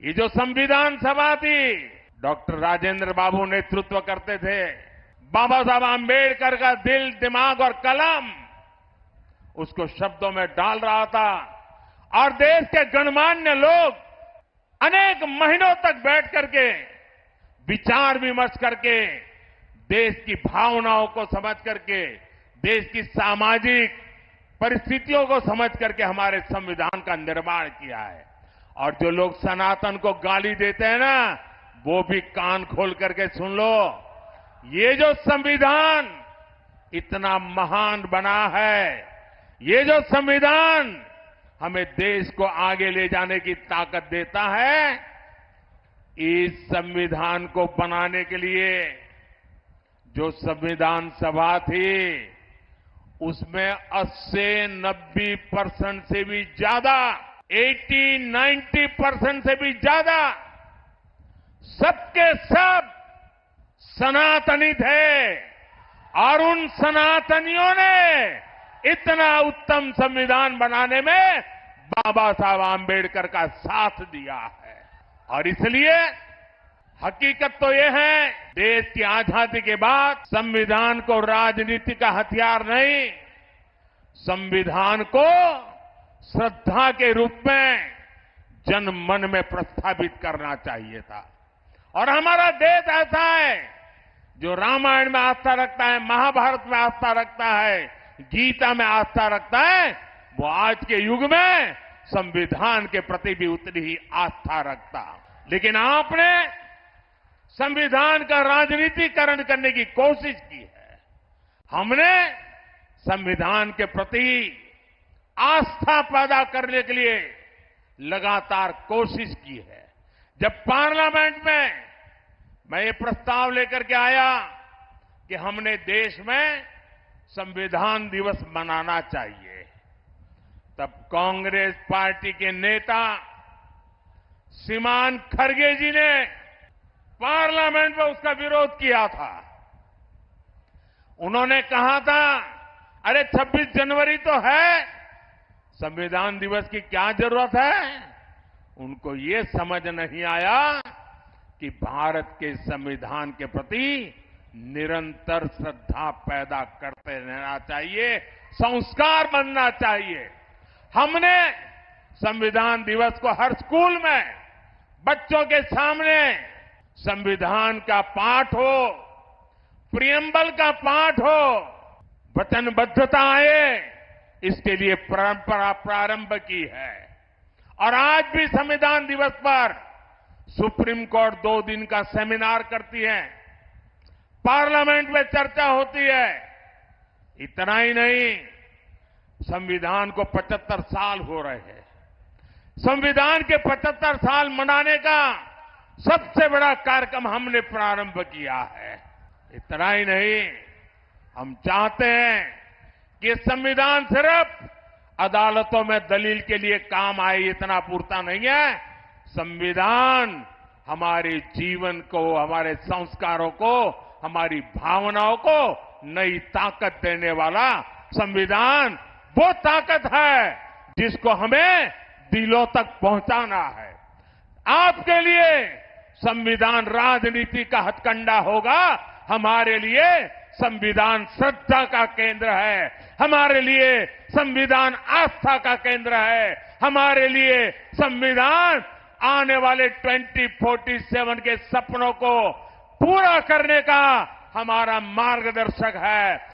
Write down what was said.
ये जो संविधान सभा थी, डॉक्टर राजेंद्र बाबू नेतृत्व करते थे। बाबा साहब आम्बेडकर का दिल, दिमाग और कलम उसको शब्दों में डाल रहा था और देश के गणमान्य लोग अनेक महीनों तक बैठ करके विचार विमर्श करके देश की भावनाओं को समझ करके, देश की सामाजिक परिस्थितियों को समझ करके हमारे संविधान का निर्माण किया है। और जो लोग सनातन को गाली देते हैं ना, वो भी कान खोल करके सुन लो। ये जो संविधान इतना महान बना है, ये जो संविधान हमें देश को आगे ले जाने की ताकत देता है, इस संविधान को बनाने के लिए जो संविधान सभा थी, उसमें 80-90% से भी ज्यादा, 80-90% से भी ज्यादा सबके सब सनातनी थे। और उन सनातनियों ने इतना उत्तम संविधान बनाने में बाबा साहब आम्बेडकर का साथ दिया है। और इसलिए हकीकत तो यह है, देश की आजादी के बाद संविधान को राजनीति का हथियार नहीं, संविधान को श्रद्धा के रूप में जन मन में प्रस्थापित करना चाहिए था। और हमारा देश ऐसा है जो रामायण में आस्था रखता है, महाभारत में आस्था रखता है, गीता में आस्था रखता है, वो आज के युग में संविधान के प्रति भी उतनी ही आस्था रखता। लेकिन आपने संविधान का राजनीतिकरण करने की कोशिश की है। हमने संविधान के प्रति आस्था पैदा करने के लिए लगातार कोशिश की है। जब पार्लियामेंट में मैं ये प्रस्ताव लेकर के आया कि हमने देश में संविधान दिवस मनाना चाहिए, तब कांग्रेस पार्टी के नेता श्रीमान खरगे जी ने पार्लियामेंट में उसका विरोध किया था। उन्होंने कहा था, अरे 26 जनवरी तो है, संविधान दिवस की क्या जरूरत है। उनको ये समझ नहीं आया कि भारत के संविधान के प्रति निरंतर श्रद्धा पैदा करते रहना चाहिए, संस्कार बनना चाहिए। हमने संविधान दिवस को हर स्कूल में बच्चों के सामने संविधान का पाठ हो, प्रियम्बल का पाठ हो, वचनबद्धता आए, इसके लिए परंपरा प्रारंभ की है। और आज भी संविधान दिवस पर सुप्रीम कोर्ट 2 दिन का सेमिनार करती है, पार्लियामेंट में चर्चा होती है। इतना ही नहीं, संविधान को 75 साल हो रहे हैं। संविधान के 75 साल मनाने का सबसे बड़ा कार्यक्रम हमने प्रारंभ किया है। इतना ही नहीं, हम चाहते हैं कि संविधान सिर्फ अदालतों में दलील के लिए काम आए, इतना पूरता नहीं है। संविधान हमारे जीवन को, हमारे संस्कारों को, हमारी भावनाओं को नई ताकत देने वाला संविधान वो ताकत है जिसको हमें दिलों तक पहुंचाना है। आपके लिए संविधान राजनीति का हथकंडा होगा, हमारे लिए संविधान श्रद्धा का केंद्र है, हमारे लिए संविधान आस्था का केंद्र है, हमारे लिए संविधान आने वाले 2047 के सपनों को पूरा करने का हमारा मार्गदर्शक है।